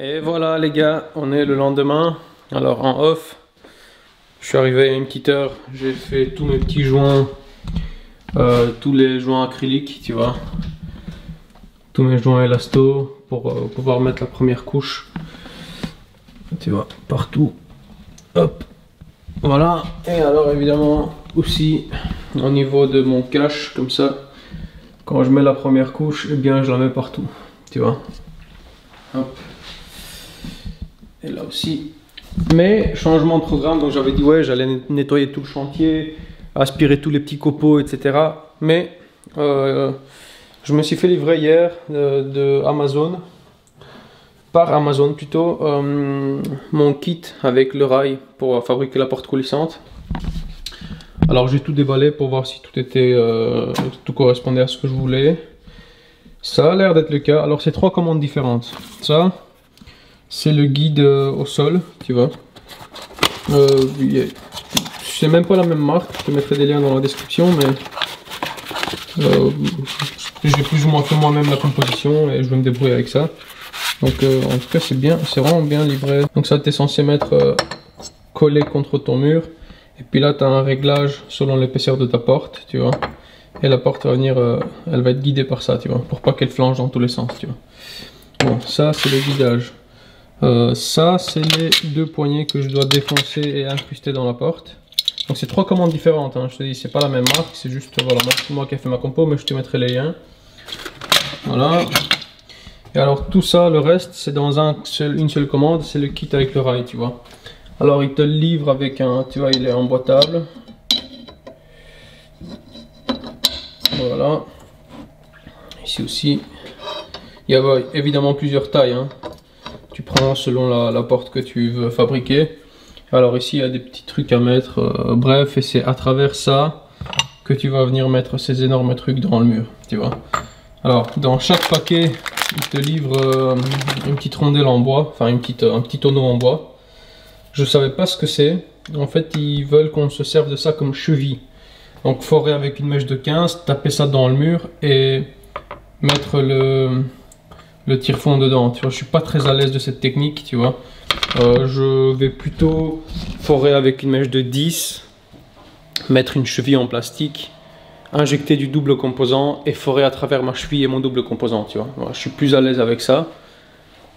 Et voilà les gars, on est le lendemain. Alors en off, je suis arrivé à une petite heure, j'ai fait tous mes petits joints, tous les joints acryliques, tu vois. Tous mes joints élasto pour pouvoir mettre la première couche. Tu vois, partout. Hop, voilà. Et alors évidemment aussi au niveau de mon cache, comme ça, quand je mets la première couche, eh bien je la mets partout, tu vois. Hop. Et là aussi. Mais changement de programme, donc j'avais dit ouais j'allais nettoyer tout le chantier, aspirer tous les petits copeaux, etc. Mais je me suis fait livrer hier de Amazon, par Amazon plutôt, mon kit avec le rail pour fabriquer la porte coulissante. Alors j'ai tout déballé pour voir si tout était, tout correspondait à ce que je voulais. Ça a l'air d'être le cas. Alors c'est 3 commandes différentes. Ça, c'est le guide au sol, tu vois. C'est même pas la même marque, je te mettrai des liens dans la description, mais j'ai plus ou moins fait moi-même la composition et je vais me débrouiller avec ça. Donc en tout cas c'est bien, c'est vraiment bien livré. Donc ça t'es censé mettre collé contre ton mur. Et puis là tu as un réglage selon l'épaisseur de ta porte, tu vois. Et la porte va venir, elle va être guidée par ça, tu vois, pour pas qu'elle flanche dans tous les sens, tu vois. Bon, ça c'est le guidage. Ça c'est les 2 poignées que je dois défoncer et incruster dans la porte. Donc c'est 3 commandes différentes, hein. Je te dis c'est pas la même marque, c'est juste voilà, moi qui ai fait ma compo, mais je te mettrai les liens. Voilà. Et alors tout ça, le reste c'est dans une seule commande, c'est le kit avec le rail, tu vois. Alors il te le livre avec un, tu vois, il est emboîtable. Voilà. Ici aussi, il y a évidemment plusieurs tailles, hein. Tu prends selon la porte que tu veux fabriquer. Alors ici il y a des petits trucs à mettre, bref, et c'est à travers ça que tu vas venir mettre ces énormes trucs dans le mur, tu vois. Alors dans chaque paquet il te livre une petite rondelle en bois, enfin un petit tonneau en bois. Je savais pas ce que c'est. En fait ils veulent qu'on se serve de ça comme cheville. Donc forer avec une mèche de 15, taper ça dans le mur et mettre le tire-fond dedans. Tu vois, je suis pas très à l'aise de cette technique, tu vois. Je vais plutôt forer avec une mèche de 10, mettre une cheville en plastique, injecter du double composant et forer à travers ma cheville et mon double composant, tu vois. Voilà, je suis plus à l'aise avec ça.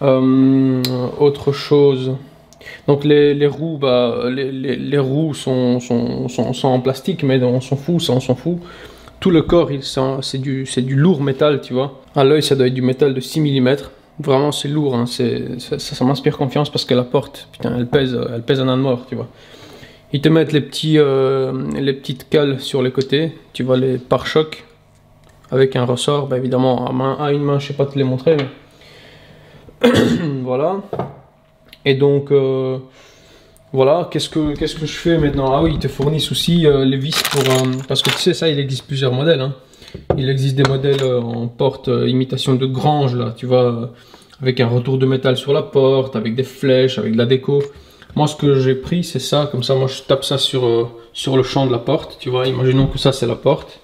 Autre chose, donc les roues, bah, les roues sont en plastique, mais on s'en fout, ça on s'en fout. Tout le corps, c'est du lourd métal, tu vois. À l'œil, ça doit être du métal de 6 mm. Vraiment, c'est lourd, hein. Ça m'inspire confiance parce que la porte, putain, elle pèse un âne mort, tu vois. Ils te mettent les petites cales sur les côtés, tu vois, les pare-chocs avec un ressort, bah, évidemment à une main, je sais pas te les montrer, mais voilà. Et donc voilà, qu'est-ce que je fais maintenant? Ah oui, ils te fournissent aussi les vis pour parce que tu sais ça, il existe plusieurs modèles, hein. Il existe des modèles en porte imitation de grange là, tu vois, avec un retour de métal sur la porte, avec des flèches, avec de la déco. Moi, ce que j'ai pris, c'est ça. Comme ça, moi, je tape ça sur le champ de la porte. Tu vois, imaginons que ça, c'est la porte.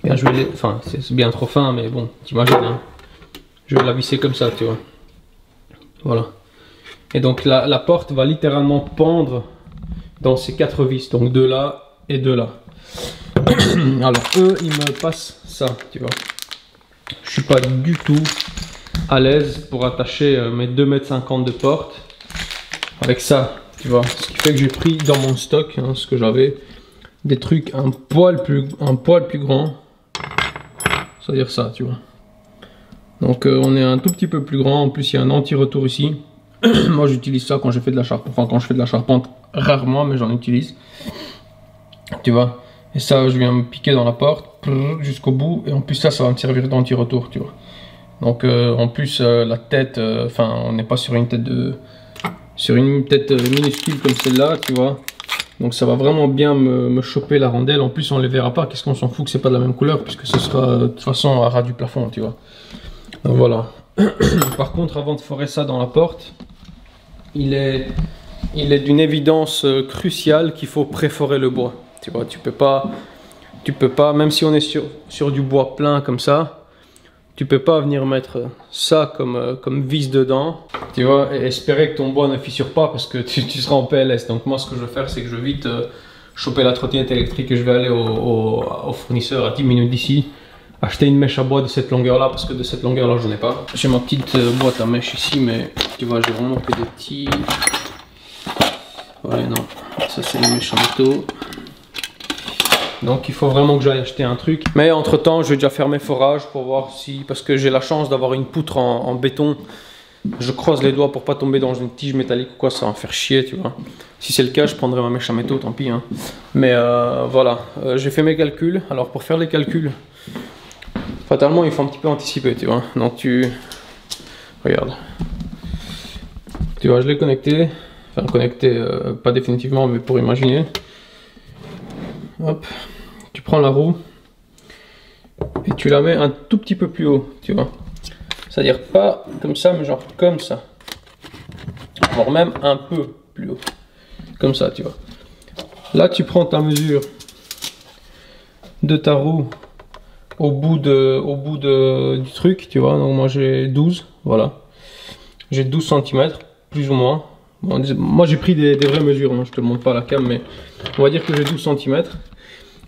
Bien, enfin, c'est bien trop fin, mais bon, t'imagines, hein. Je vais la visser comme ça, tu vois. Voilà. Et donc, la porte va littéralement pendre dans ces 4 vis. Donc, 2 là et 2 là. Alors, eux, ils me passent ça, tu vois. Je suis pas du tout à l'aise pour attacher mes 2,50 m de porte avec ça, tu vois. Ce qui fait que j'ai pris dans mon stock, hein, ce que j'avais, des trucs un poil plus grand. C'est-à-dire ça, tu vois. Donc on est un tout petit peu plus grand. En plus il y a un anti-retour ici. Moi j'utilise ça quand je fais de la charpente. Enfin quand je fais de la charpente, rarement, mais j'en utilise. Tu vois. Et ça je viens me piquer dans la porte jusqu'au bout. Et en plus ça va me servir d'anti-retour, tu vois. Donc en plus la tête, enfin on n'est pas sur une tête minuscule comme celle-là, tu vois. Donc ça va vraiment bien me choper la rondelle. En plus on les verra pas, qu'est-ce qu'on s'en fout que c'est pas de la même couleur, puisque ce sera de toute façon à ras du plafond, tu vois. Donc voilà. Par contre, avant de forer ça dans la porte, il est d'une évidence cruciale qu'il faut préforer le bois. Tu vois, tu peux pas, même si on est sur du bois plein comme ça, Tu peux pas venir mettre ça comme vis dedans, tu vois, et espérer que ton bois ne fissure pas parce que tu seras en PLS. Donc moi ce que je vais faire, c'est que je vais vite choper la trottinette électrique et je vais aller au fournisseur à 10 minutes d'ici, acheter une mèche à bois de cette longueur là, parce que de cette longueur là je n'ai pas. J'ai ma petite boîte à mèche ici, mais tu vois, j'ai vraiment que des petits... Ouais, non, ça c'est les mèches en métaux. Donc il faut vraiment que j'aille acheter un truc. Mais entre temps je vais déjà faire mes forages pour voir si... Parce que j'ai la chance d'avoir une poutre en béton. Je croise les doigts pour pas tomber dans une tige métallique ou quoi, ça va me faire chier, tu vois. Si c'est le cas, je prendrai ma mèche à métaux, tant pis. Hein. Mais voilà, j'ai fait mes calculs. Alors pour faire les calculs, fatalement il faut un petit peu anticiper, tu vois. Donc regarde. Tu vois, je l'ai connecté. Enfin connecté, pas définitivement, mais pour imaginer. Hop, tu prends la roue et tu la mets un tout petit peu plus haut, tu vois. C'est-à-dire pas comme ça, mais genre comme ça. Voire même un peu plus haut. Comme ça, tu vois. Là, tu prends ta mesure de ta roue au bout du truc, tu vois. Donc moi j'ai 12, voilà. J'ai 12 cm, plus ou moins. Bon, moi j'ai pris des vraies mesures, hein. Je te le montre pas à la cam, mais on va dire que j'ai 12 cm.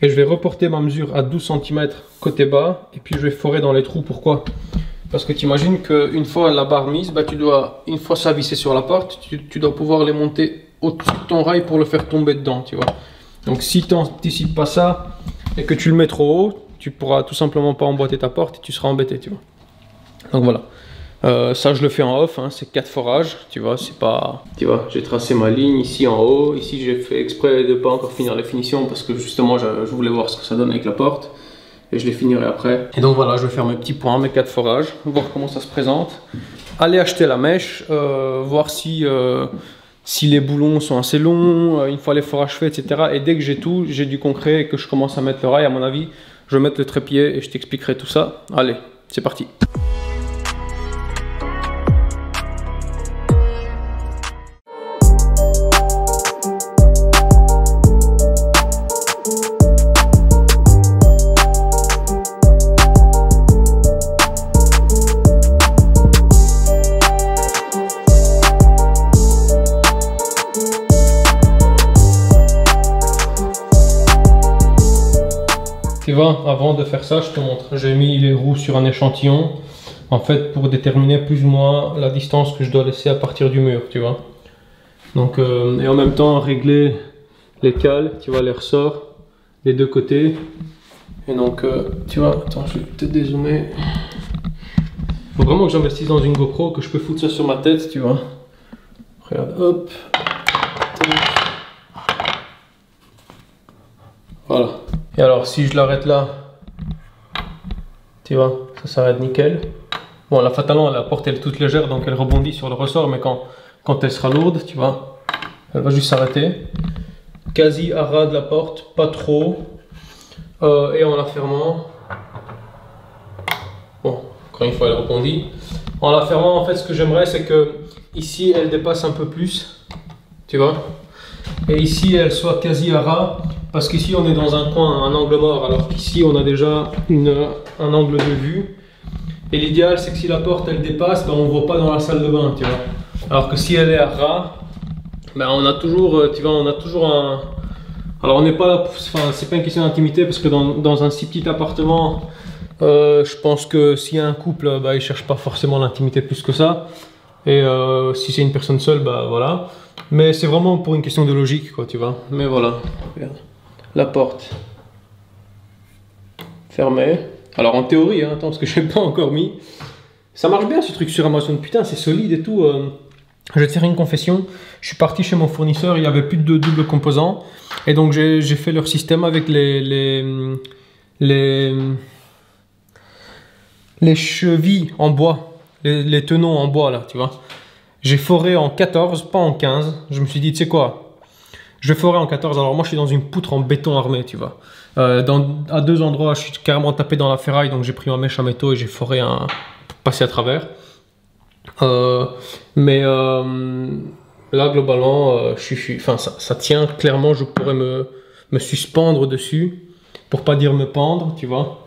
Et je vais reporter ma mesure à 12 cm côté bas, et puis je vais forer dans les trous. Pourquoi? Parce que tu imagines qu'une fois la barre mise, bah, tu dois, une fois ça vissé sur la porte, tu dois pouvoir les monter au-dessus de ton rail pour le faire tomber dedans, tu vois. Donc si tu n'anticipes pas ça et que tu le mets trop haut, tu pourras tout simplement pas emboîter ta porte et tu seras embêté, tu vois. Donc voilà. Ça je le fais en off, hein, c'est 4 forages, tu vois, c'est pas... Tu vois, j'ai tracé ma ligne ici en haut, ici j'ai fait exprès de pas encore finir les finitions parce que justement je voulais voir ce que ça donne avec la porte et je les finirai après. Et donc voilà, je vais faire mes petits points, mes 4 forages, voir comment ça se présente, aller acheter la mèche, voir si les boulons sont assez longs, une fois les forages faits, etc. Et dès que j'ai tout, j'ai du concret et que je commence à mettre le rail, à mon avis, je vais mettre le trépied et je t'expliquerai tout ça. Allez, c'est parti. Tu vois, avant de faire ça, je te montre. J'ai mis les roues sur un échantillon, en fait, pour déterminer plus ou moins la distance que je dois laisser à partir du mur, tu vois. Donc, et en même temps, régler les cales, tu vois, les ressorts, des deux côtés. Et donc, tu vois, attends, je vais te dézoomer. Faut vraiment que j'investisse dans une GoPro, que je peux foutre ça sur ma tête, tu vois. Regarde, hop. Voilà. Et alors si je l'arrête là, tu vois, ça s'arrête nickel. Bon, la fatalement, la porte elle est toute légère, donc elle rebondit sur le ressort, mais quand elle sera lourde, tu vois, elle va juste s'arrêter. Quasi à ras de la porte, pas trop. Et en la fermant, bon, encore une fois elle rebondit. En la fermant, en fait, ce que j'aimerais, c'est que ici elle dépasse un peu plus, tu vois. Et ici elle soit quasi à ras. Parce qu'ici on est dans un coin, un angle mort, alors qu'ici on a déjà un angle de vue. Et l'idéal c'est que si la porte elle dépasse, ben, on ne voit pas dans la salle de bain, tu vois. Alors que si elle est à ras, ben, on a toujours, tu vois, on a toujours un... Alors on n'est pas là, enfin c'est pas une question d'intimité parce que dans un si petit appartement, je pense que s'il y a un couple, ben, ils ne cherchent pas forcément l'intimité plus que ça. Et si c'est une personne seule, ben voilà. Mais c'est vraiment pour une question de logique, quoi, tu vois. Mais voilà, regarde. La porte fermée. Alors en théorie, hein, attends, parce que je n'ai pas encore mis. Ça marche bien ce truc sur Amazon, putain, c'est solide et tout. Je vais te faire une confession. Je suis parti chez mon fournisseur, il n'y avait plus de double composants. Et donc j'ai fait leur système avec les chevilles en bois, les tenons en bois là, tu vois. J'ai foré en 14, pas en 15. Je me suis dit, tu sais quoi? Je vais forer en 14, alors moi je suis dans une poutre en béton armé, tu vois. À deux endroits, je suis carrément tapé dans la ferraille, donc j'ai pris ma mèche à métaux et j'ai foré pour passer à travers. Mais là, globalement, enfin, ça tient clairement, je pourrais me suspendre dessus, pour pas dire me pendre, tu vois.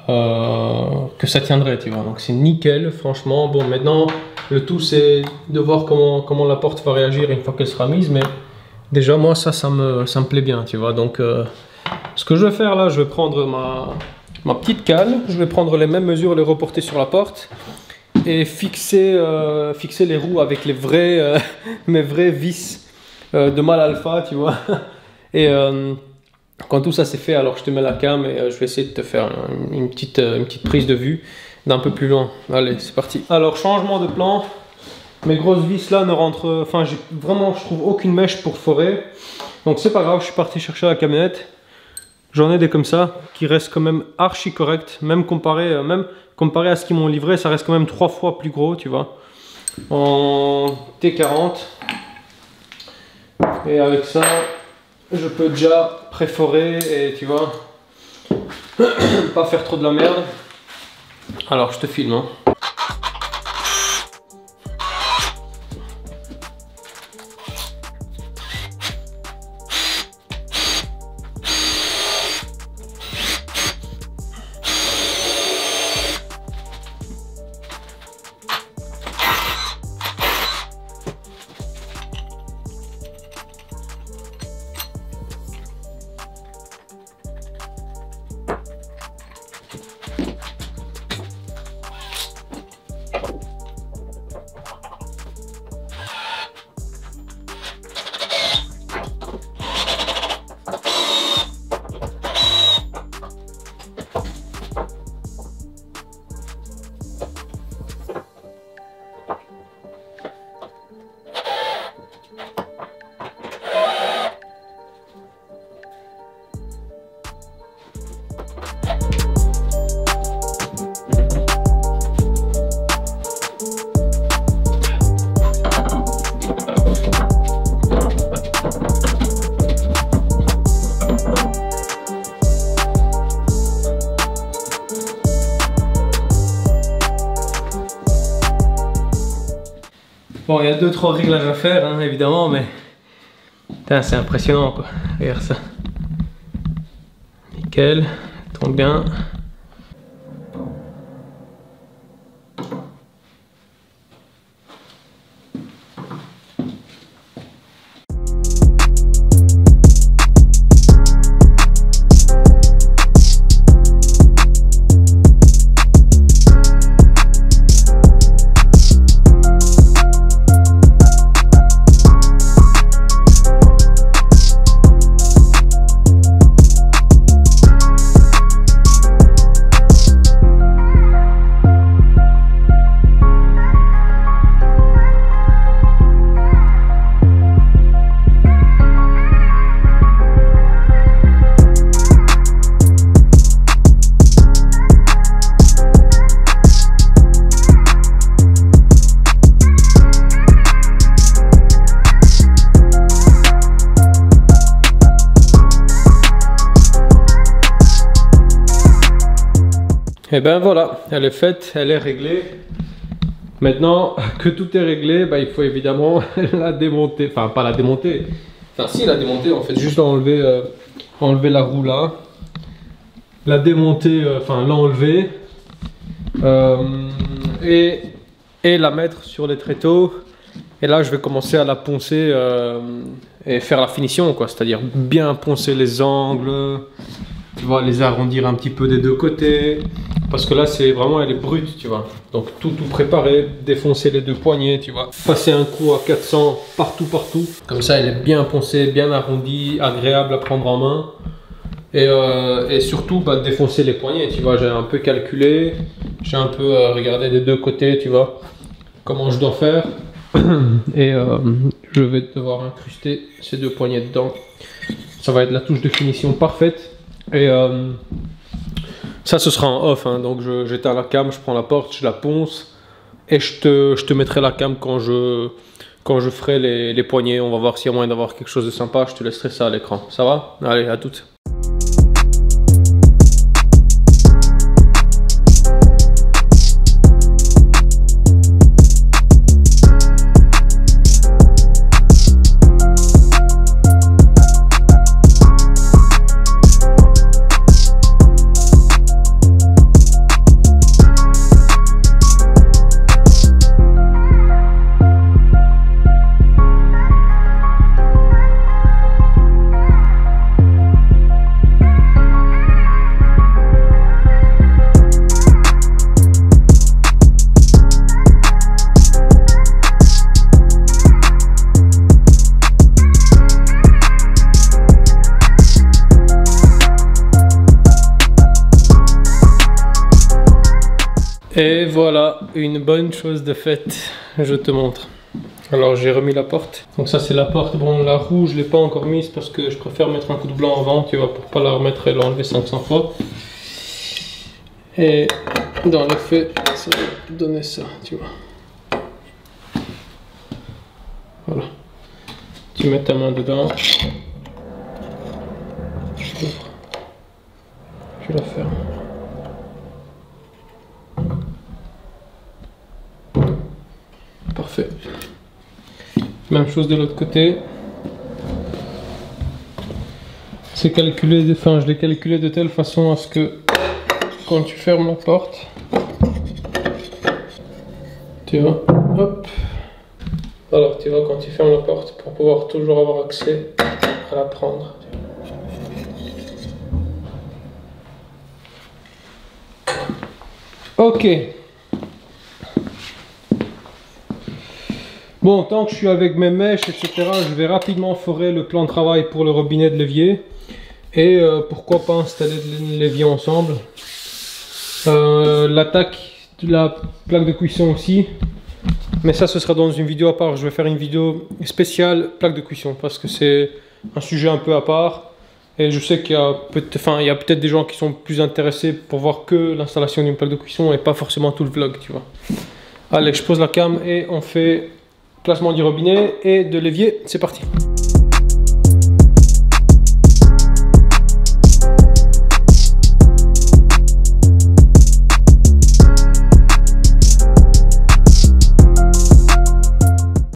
que ça tiendrait, tu vois. Donc c'est nickel, franchement. Bon, maintenant, le tout c'est de voir comment la porte va réagir une fois qu'elle sera mise, mais déjà moi ça me plaît bien, tu vois. Donc ce que je vais faire là, je vais prendre ma petite cale, je vais prendre les mêmes mesures, les reporter sur la porte et fixer les roues avec les vrais, mes vrais vis de mâle alpha, tu vois. Et quand tout ça c'est fait, alors je te mets la cam et je vais essayer de te faire une petite prise de vue d'un peu plus loin. Allez, c'est parti. Alors, changement de plan. Mes grosses vis là ne rentrent... Enfin, vraiment, je trouve aucune mèche pour forer. Donc c'est pas grave, je suis parti chercher la camionnette. J'en ai des comme ça, qui restent quand même archi correct. Même comparé à ce qu'ils m'ont livré, ça reste quand même 3 fois plus gros, tu vois. En T40. Et avec ça, je peux déjà préforer et tu vois, pas faire trop de la merde. Alors je te filme, hein. Bon, il y a 2-3 réglages à faire, hein, évidemment, mais c'est impressionnant, quoi. Regarde ça. Nickel, tombe bien. Et ben voilà, elle est faite, elle est réglée. Maintenant que tout est réglé, bah, il faut évidemment la démonter. Enfin, pas la démonter. Enfin, si, la démonter, en fait, juste enlever, enlever la roue là. La démonter, enfin, l'enlever. Et la mettre sur les tréteaux. Et là, je vais commencer à la poncer et faire la finition, quoi. C'est-à-dire bien poncer les angles. Tu vois, les arrondir un petit peu des deux côtés. Parce que là, c'est vraiment, elle est brute, tu vois. Donc tout préparé, défoncer les deux poignets, tu vois. Passer un coup à 400 partout. Comme ça, elle est bien poncée, bien arrondie, agréable à prendre en main. Et surtout, bah, défoncer les poignets, tu vois. J'ai un peu calculé, j'ai un peu regardé des deux côtés, tu vois, comment je dois faire. Et je vais devoir incruster ces deux poignets dedans. Ça va être la touche de finition parfaite. Et ça, ce sera en off, hein. Donc j'éteins la cam, je prends la porte, je la ponce et je te mettrai la cam quand je ferai les poignets. On va voir s'il y a moyen d'avoir quelque chose de sympa. Je te laisserai ça à l'écran. Ça va? Allez, à toutes. Et voilà, une bonne chose de faite, je te montre. Alors j'ai remis la porte. Donc ça c'est la porte, bon la rouge je l'ai pas encore mise parce que je préfère mettre un coup de blanc avant, tu vois, pour pas la remettre et l'enlever 500 fois. Et dans le fait, ça va donner ça, tu vois. Voilà. Tu mets ta main dedans. Je la ferme. Parfait. Même chose de l'autre côté. C'est calculé, enfin je l'ai calculé de telle façon à ce que quand tu fermes la porte, tu vois, hop. Alors tu vois quand tu fermes la porte pour pouvoir toujours avoir accès à la prendre. Ok. Bon, tant que je suis avec mes mèches, etc., je vais rapidement forer le plan de travail pour le robinet de l'évier. Et pourquoi pas installer l'évier ensemble. L'attaque de la plaque de cuisson aussi. Mais ça, ce sera dans une vidéo à part. Je vais faire une vidéo spéciale plaque de cuisson parce que c'est un sujet un peu à part. Et je sais qu'il y a peut-être des gens qui sont plus intéressés pour voir que l'installation d'une plaque de cuisson et pas forcément tout le vlog, tu vois. Allez, je pose la cam et on fait placement du robinet et de l'évier. C'est parti.